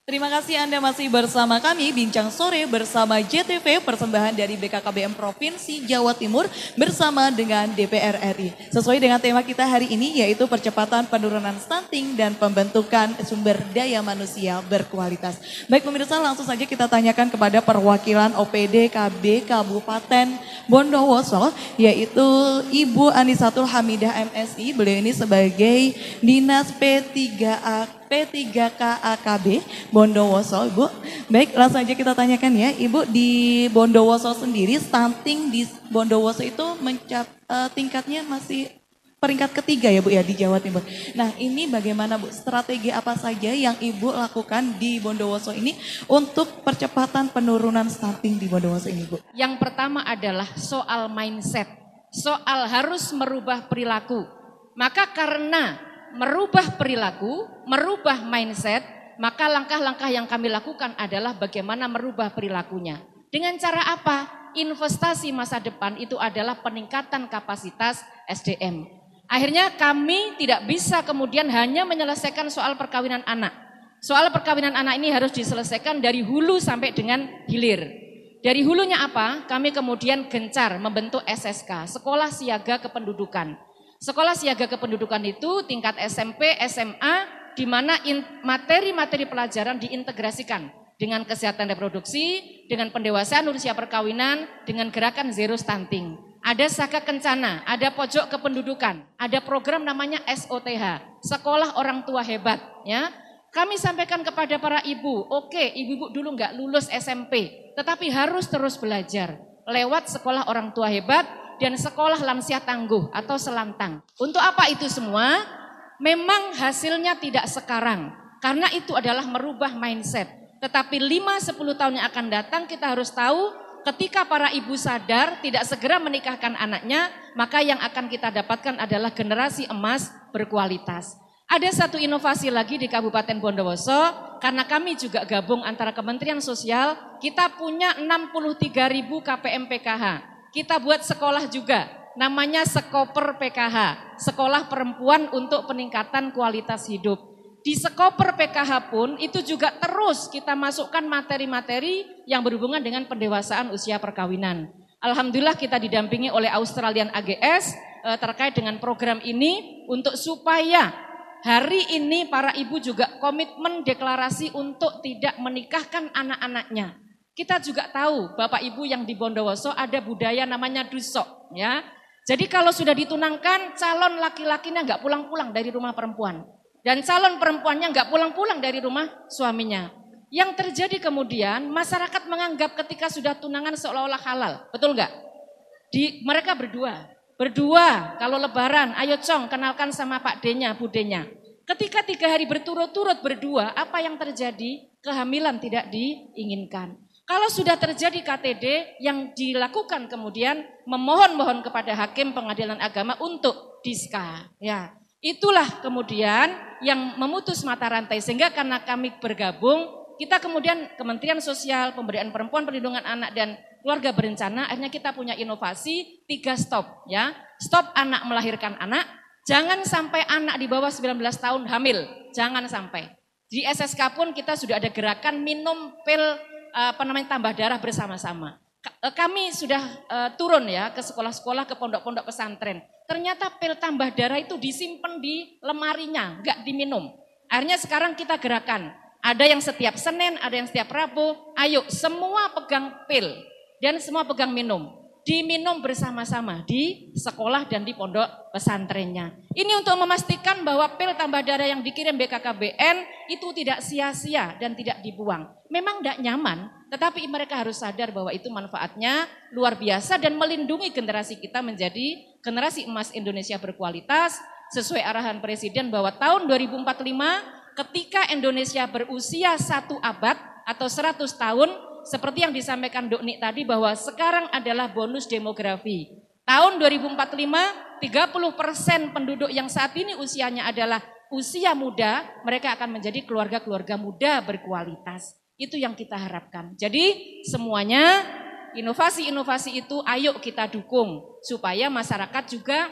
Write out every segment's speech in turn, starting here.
Terima kasih Anda masih bersama kami, Bincang Sore bersama JTV, persembahan dari BKKBM Provinsi Jawa Timur bersama dengan DPR RI. Sesuai dengan tema kita hari ini yaitu percepatan penurunan stunting dan pembentukan sumber daya manusia berkualitas. Baik pemirsa, langsung saja kita tanyakan kepada perwakilan OPD KB Kabupaten Bondowoso, yaitu Ibu Anisatul Hamidah MSI. Beliau ini sebagai Dinas P3KAKB Bondowoso, Ibu. Baik, langsung aja kita tanyakan ya, Ibu, di Bondowoso sendiri stunting di Bondowoso itu tingkatnya masih peringkat ketiga ya Bu ya di Jawa Timur. Nah ini bagaimana Bu, strategi apa saja yang Ibu lakukan di Bondowoso ini untuk percepatan penurunan stunting di Bondowoso ini Bu? Yang pertama adalah soal mindset, soal harus merubah perilaku. Maka karena merubah perilaku, merubah mindset, maka langkah-langkah yang kami lakukan adalah bagaimana merubah perilakunya. Dengan cara apa? Investasi masa depan itu adalah peningkatan kapasitas SDM. Akhirnya kami tidak bisa kemudian hanya menyelesaikan soal perkawinan anak. Soal perkawinan anak ini harus diselesaikan dari hulu sampai dengan hilir. Dari hulunya apa? Kami kemudian gencar membentuk SSK, Sekolah Siaga Kependudukan. Sekolah Siaga Kependudukan itu tingkat SMP, SMA, di mana materi-materi pelajaran diintegrasikan dengan kesehatan reproduksi, dengan pendewasaan usia perkawinan, dengan gerakan zero stunting. Ada Saka Kencana, ada Pojok Kependudukan, ada program namanya SOTH, Sekolah Orang Tua Hebat. Ya, kami sampaikan kepada para ibu, oke, ibu-ibu dulu nggak lulus SMP, tetapi harus terus belajar lewat Sekolah Orang Tua Hebat dan Sekolah Lansia Tangguh atau Selantang. Untuk apa itu semua? Memang hasilnya tidak sekarang, karena itu adalah merubah mindset. Tetapi 5-10 tahun yang akan datang kita harus tahu ketika para ibu sadar tidak segera menikahkan anaknya, maka yang akan kita dapatkan adalah generasi emas berkualitas. Ada satu inovasi lagi di Kabupaten Bondowoso, karena kami juga gabung antara Kementerian Sosial, kita punya 63.000 KPM PKH. Kita buat sekolah juga, namanya Sekoper PKH, Sekolah Perempuan untuk Peningkatan Kualitas Hidup. Di Sekoper PKH pun itu juga terus kita masukkan materi-materi yang berhubungan dengan pendewasaan usia perkawinan. Alhamdulillah kita didampingi oleh Australian AGS terkait dengan program ini untuk supaya hari ini para ibu juga komitmen deklarasi untuk tidak menikahkan anak-anaknya. Kita juga tahu Bapak Ibu yang di Bondowoso ada budaya namanya dusok ya. Jadi kalau sudah ditunangkan calon laki-lakinya nggak pulang-pulang dari rumah perempuan. Dan calon perempuannya nggak pulang-pulang dari rumah suaminya. Yang terjadi kemudian masyarakat menganggap ketika sudah tunangan seolah-olah halal. Betul nggak? Mereka berdua kalau lebaran ayo cong kenalkan sama Pak D-nya, Bu D-nya. Ketika 3 hari berturut-turut berdua apa yang terjadi? Kehamilan tidak diinginkan. Kalau sudah terjadi KTD yang dilakukan kemudian memohon-mohon kepada hakim pengadilan agama untuk diska. Ya, itulah kemudian yang memutus mata rantai sehingga karena kami bergabung, kita kemudian Kementerian Sosial, Pemberdayaan Perempuan, Perlindungan Anak dan Keluarga Berencana, akhirnya kita punya inovasi 3 stop ya. Stop anak melahirkan anak, jangan sampai anak di bawah 19 tahun hamil, jangan sampai. Di SSK pun kita sudah ada gerakan minum pil tambah darah bersama-sama. Kami sudah turun ya ke sekolah-sekolah, ke pondok-pondok pesantren. Ternyata pil tambah darah itu disimpan di lemarinya, enggak diminum. Akhirnya sekarang kita gerakan. Ada yang setiap Senin, ada yang setiap Rabu. Ayo semua pegang pil dan semua pegang minum. Diminum bersama-sama di sekolah dan di pondok pesantrennya. Ini untuk memastikan bahwa pil tambah darah yang dikirim BKKBN itu tidak sia-sia dan tidak dibuang. Memang tidak nyaman, tetapi mereka harus sadar bahwa itu manfaatnya luar biasa dan melindungi generasi kita menjadi generasi emas Indonesia berkualitas sesuai arahan Presiden bahwa tahun 2045 ketika Indonesia berusia 1 abad atau 100 tahun, seperti yang disampaikan Dok Nik tadi bahwa sekarang adalah bonus demografi. Tahun 2045, 30% penduduk yang saat ini usianya adalah usia muda, mereka akan menjadi keluarga-keluarga muda berkualitas. Itu yang kita harapkan. Jadi semuanya inovasi-inovasi itu ayo kita dukung supaya masyarakat juga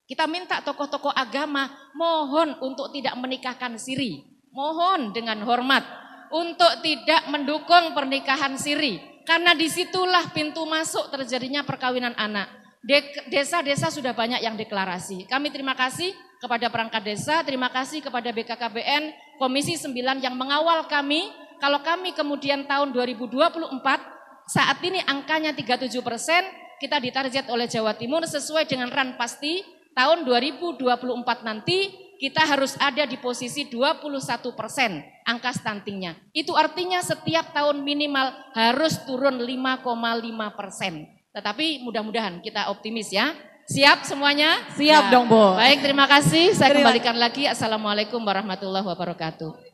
kita minta tokoh-tokoh agama mohon untuk tidak menikahkan siri. Mohon dengan hormat. untuk tidak mendukung pernikahan siri. Karena disitulah pintu masuk terjadinya perkawinan anak. Desa-desa sudah banyak yang deklarasi. Kami terima kasih kepada perangkat desa, terima kasih kepada BKKBN, Komisi 9 yang mengawal kami. Kalau kami kemudian tahun 2024, saat ini angkanya 37%, kita ditarget oleh Jawa Timur sesuai dengan RAN pasti, tahun 2024 nanti kita harus ada di posisi 21% angka stuntingnya. Itu artinya setiap tahun minimal harus turun 5,5%. Tetapi mudah-mudahan kita optimis ya. Siap semuanya? Siap dong, Bu. Baik, terima kasih. Saya kembalikan lagi. Assalamualaikum warahmatullahi wabarakatuh.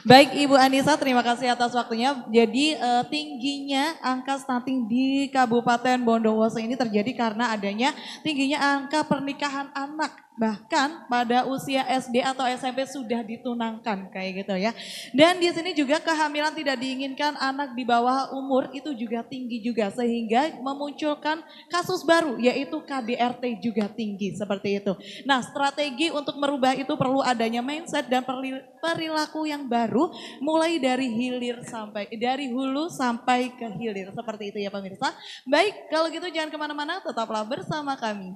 Baik Ibu Anissa, terima kasih atas waktunya. Jadi tingginya angka stunting di Kabupaten Bondowoso ini terjadi karena adanya tingginya angka pernikahan anak. Bahkan pada usia SD atau SMP sudah ditunangkan kayak gitu ya. Dan di sini juga kehamilan tidak diinginkan anak di bawah umur itu juga tinggi juga. Sehingga memunculkan kasus baru yaitu KDRT juga tinggi seperti itu. Nah strategi untuk merubah itu perlu adanya mindset dan perilaku yang baru. Mulai dari hulu sampai ke hilir seperti itu ya pemirsa. Baik kalau gitu jangan kemana-mana, tetaplah bersama kami.